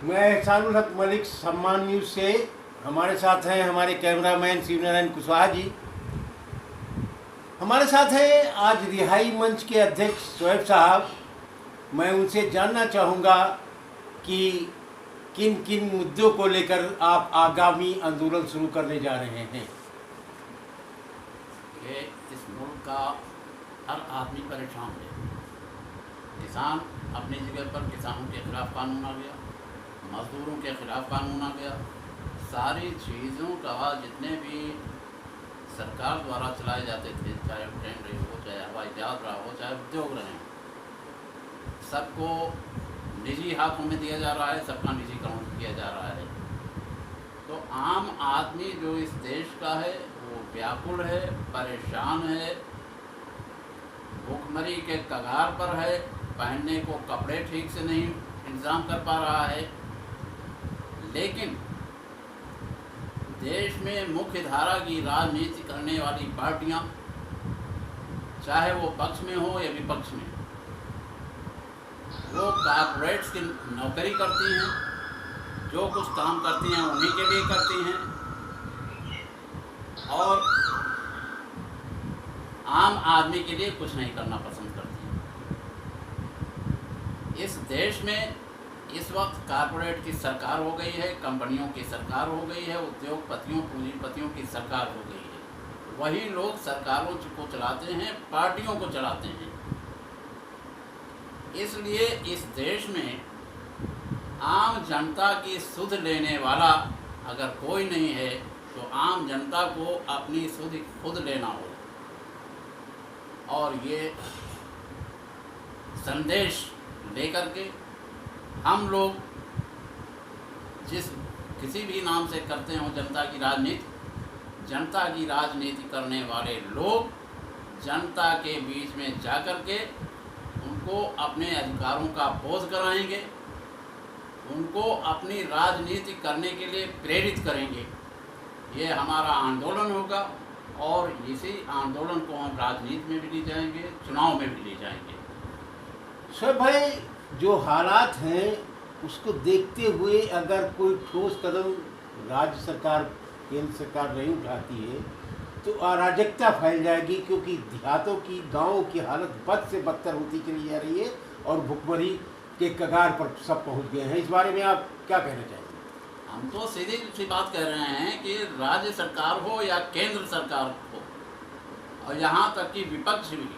मैं एहसानुल हक मलिक, सम्मान न्यूज़ से। हमारे साथ हैं हमारे कैमरामैन शिवनारायण कुशवाहा जी। हमारे साथ हैं आज रिहाई मंच के अध्यक्ष शोएब साहब। मैं उनसे जानना चाहूँगा कि किन किन मुद्दों को लेकर आप आगामी आंदोलन शुरू करने जा रहे हैं। कि इस मुल्क का हर आदमी परेशान है। किसान अपनी जगह पर किसानों के खिलाफ कानून आ गया, मजदूरों के खिलाफ कानून आ गया। सारी चीज़ों का जितने भी सरकार द्वारा चलाए जाते थे, चाहे ट्रेन रही हो, चाहे हवाई जहाज रहा हो, चाहे उद्योग रहे हो, सबको निजी हाथों में दिया जा रहा है, सबका निजीकरण किया जा रहा है। तो आम आदमी जो इस देश का है वो व्याकुल है, परेशान है, भूखमरी के कगार पर है, पहनने को कपड़े ठीक से नहीं इंतज़ाम कर पा रहा है। लेकिन देश में मुख्य धारा की राजनीति करने वाली पार्टियां, चाहे वो पक्ष में हो या विपक्ष में, वो कॉर्पोरेट्स की नौकरी करती हैं, जो कुछ काम करती हैं उन्हीं के लिए करती हैं और आम आदमी के लिए कुछ नहीं करना पसंद करती हैं। इस देश में इस वक्त कॉर्पोरेट की सरकार हो गई है, कंपनियों की सरकार हो गई है, उद्योगपतियों पूंजीपतियों की सरकार हो गई है। वही लोग सरकारों को चलाते हैं, पार्टियों को चलाते हैं। इसलिए इस देश में आम जनता की सुध लेने वाला अगर कोई नहीं है तो आम जनता को अपनी सुध खुद लेना होगा। और ये संदेश लेकर के हम लोग जिस किसी भी नाम से करते हो जनता की राजनीति, जनता की राजनीति करने वाले लोग जनता के बीच में जाकर के उनको अपने अधिकारों का बोध कराएंगे, उनको अपनी राजनीति करने के लिए प्रेरित करेंगे। ये हमारा आंदोलन होगा और इसी आंदोलन को हम राजनीति में भी ले जाएंगे, चुनाव में भी ले जाएंगे। शोएब भाई, जो हालात हैं उसको देखते हुए अगर कोई ठोस कदम राज्य सरकार, केंद्र सरकार नहीं उठाती है तो अराजकता फैल जाएगी, क्योंकि देहातों की, गाँवों की हालत बद से बदतर होती चली जा रही है और भुखमरी के कगार पर सब पहुंच गए हैं। इस बारे में आप क्या कहना चाहेंगे? हम तो सीधी सी बात कह रहे हैं कि राज्य सरकार हो या केंद्र सरकार हो, और यहाँ तक कि विपक्ष भी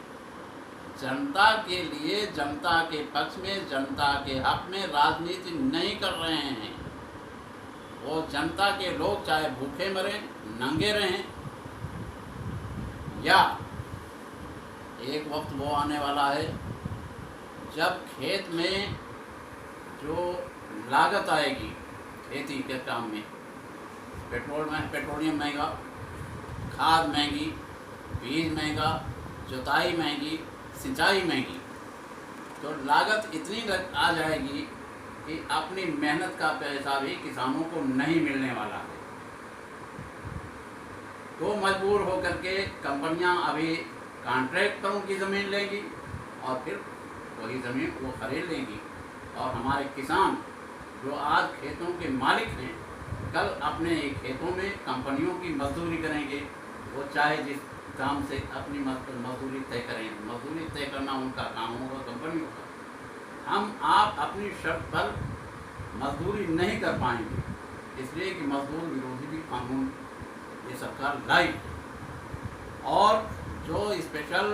जनता के लिए, जनता के पक्ष में, जनता के हक में राजनीति नहीं कर रहे हैं। वो जनता के लोग चाहे भूखे मरे, नंगे रहें, या एक वक्त वो आने वाला है जब खेत में जो लागत आएगी खेती के काम में, पेट्रोलियम महंगा, खाद महंगी, बीज महंगा, जुताई महंगी, सिंचाई महंगी, तो लागत इतनी आ जाएगी कि अपनी मेहनत का पैसा भी किसानों को नहीं मिलने वाला है। तो मजबूर होकर के कंपनियां अभी कॉन्ट्रैक्ट पर उनकी ज़मीन लेंगी और फिर वही ज़मीन वो खरीद लेंगी, और हमारे किसान जो आज खेतों के मालिक हैं, कल अपने खेतों में कंपनियों की मजदूरी करेंगे। वो चाहे जिस काम से अपनी मजदूरी तय करें, मजदूरी तय करना उनका काम होगा, कंपनियों का। हम आप अपनी शर्त पर मजदूरी नहीं कर पाएंगे, इसलिए कि मजदूर विरोधी भी कानून ये सरकार लाई। और जो स्पेशल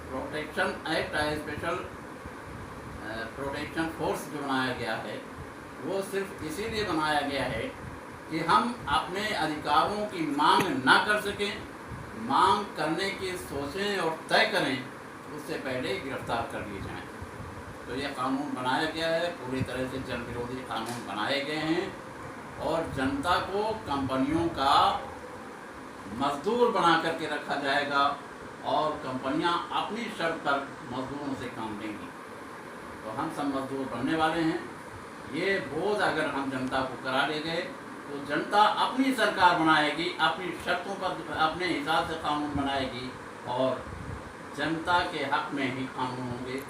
प्रोटेक्शन एक्ट है, स्पेशल प्रोटेक्शन फोर्स जो बनाया गया है, वो सिर्फ इसीलिए बनाया गया है कि हम अपने अधिकारों की मांग ना कर सकें, मांग करने की सोचें और तय करें उससे पहले गिरफ्तार कर लिए जाएं। तो ये कानून बनाया गया है, पूरी तरह से जन विरोधी कानून बनाए गए हैं और जनता को कंपनियों का मजदूर बना करके रखा जाएगा और कंपनियां अपनी शर्त पर मजदूरों से काम लेंगी। तो हम सब मजदूर बनने वाले हैं। ये बोझ अगर हम जनता को करा ले गए तो जनता अपनी सरकार बनाएगी, अपनी शर्तों पर अपने हिसाब से कानून बनाएगी और जनता के हक में ही कानून होंगे।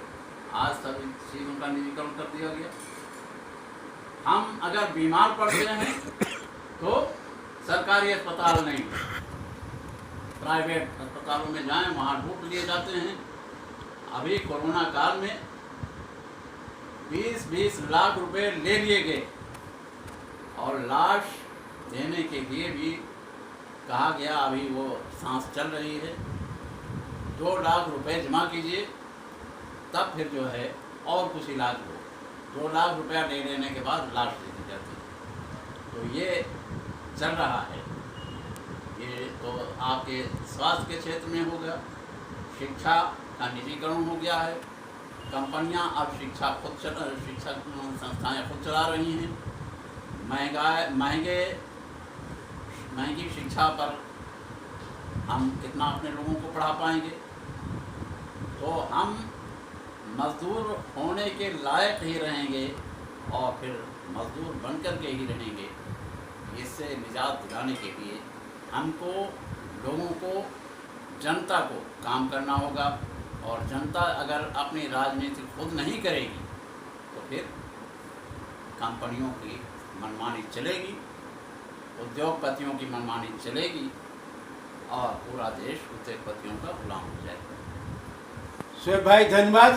आज सभी चीज़ों का निजीकरण कर दिया गया। अगर बीमार पड़ते हैं तो सरकारी अस्पताल नहीं, प्राइवेट अस्पतालों में जाएं, वहाँ ढूंढ लिए जाते हैं। अभी कोरोना काल में 20-20 लाख रुपए ले लिए गए और लाश देने के लिए भी कहा गया अभी वो सांस चल रही है, 2 लाख रुपए जमा कीजिए तब फिर जो है और कुछ इलाज हो। 2 लाख रुपया ले लेने के बाद लाश दे दी जाती है। तो ये चल रहा है। ये तो आपके स्वास्थ्य के क्षेत्र में हो गया। शिक्षा का निजीकरण हो गया है। कंपनियां अब शिक्षा संस्थाएं खुद चला रही हैं। महंगी शिक्षा पर हम कितना अपने लोगों को पढ़ा पाएंगे। तो हम मजदूर होने के लायक ही रहेंगे और फिर मजदूर बनकर के ही रहेंगे। इससे निजात दिलाने के लिए हमको, लोगों को, जनता को काम करना होगा। और जनता अगर अपनी राजनीति खुद नहीं करेगी तो फिर कंपनियों की मनमानी चलेगी, उद्योगपतियों की मनमानी चलेगी और पूरा देश उद्योगपतियों का गुलाम हो जाएगा। शोएब भाई धन्यवाद।